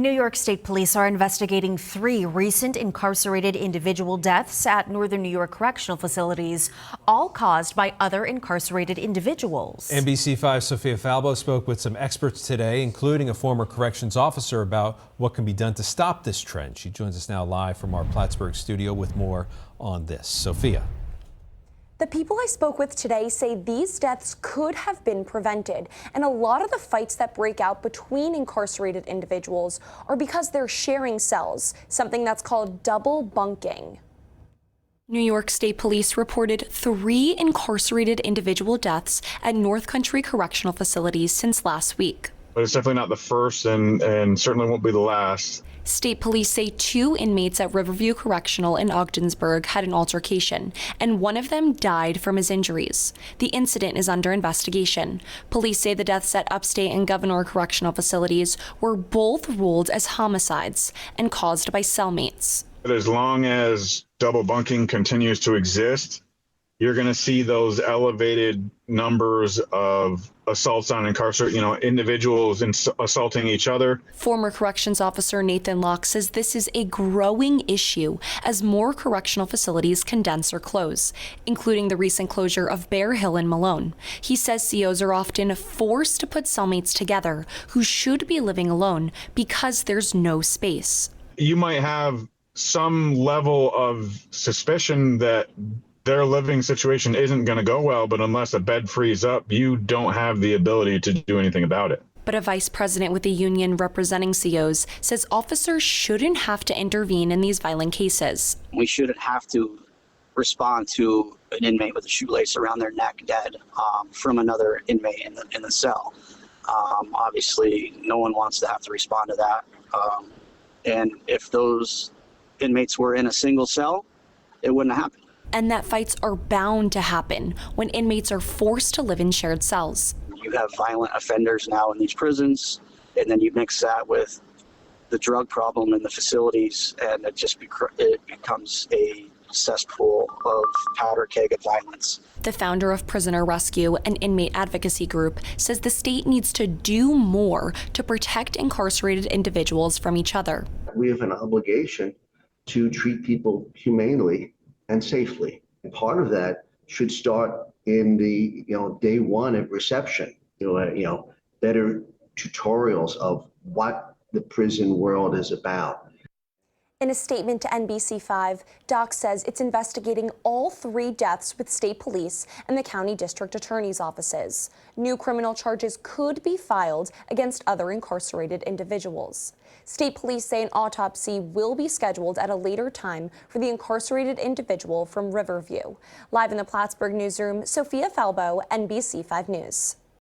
New York State Police are investigating 3 recent incarcerated individual deaths at Northern New York correctional facilities, all caused by other incarcerated individuals. NBC5's Sophia Falbo spoke with some experts today, including a former corrections officer, about what can be done to stop this trend. She joins us now live from our Plattsburgh studio with more on this. Sophia. The people I spoke with today say these deaths could have been prevented, and a lot of the fights that break out between incarcerated individuals are because they're sharing cells, something that's called double bunking. New York State Police reported 3 incarcerated individual deaths at North Country correctional facilities since last week. But it's definitely not the first and certainly won't be the last. State police say 2 inmates at Riverview Correctional in Ogdensburg had an altercation, and one of them died from his injuries. The incident is under investigation. Police say the deaths at Upstate and Governor Correctional facilities were both ruled as homicides and caused by cellmates. But as long as double bunking continues to exist, you're going to see those elevated numbers of assaults on incarcerated, individuals assaulting each other. Former corrections officer Nathan Locke says this is a growing issue as more correctional facilities condense or close, including the recent closure of Bear Hill in Malone. He says COs are often forced to put cellmates together who should be living alone because there's no space. You might have some level of suspicion that their living situation isn't going to go well, but unless a bed frees up, you don't have the ability to do anything about it. But a vice president with the union representing COs says officers shouldn't have to intervene in these violent cases. We shouldn't have to respond to an inmate with a shoelace around their neck dead from another inmate in the cell. Obviously, no one wants to have to respond to that. And if those inmates were in a single cell, it wouldn't happen. And that fights are bound to happen when inmates are forced to live in shared cells. You have violent offenders now in these prisons, and then you mix that with the drug problem in the facilities, and it becomes a cesspool of powder keg of violence. The founder of Prisoner Rescue, an inmate advocacy group, says the state needs to do more to protect incarcerated individuals from each other. We have an obligation to treat people humanely and safely. And part of that should start in the day one of reception. Better tutorials of what the prison world is about. In a statement to NBC5, DOCCS says it's investigating all 3 deaths with state police and the county district attorney's offices. New criminal charges could be filed against other incarcerated individuals. State police say an autopsy will be scheduled at a later time for the incarcerated individual from Riverview. Live in the Plattsburgh newsroom, Sophia Falbo, NBC5 News.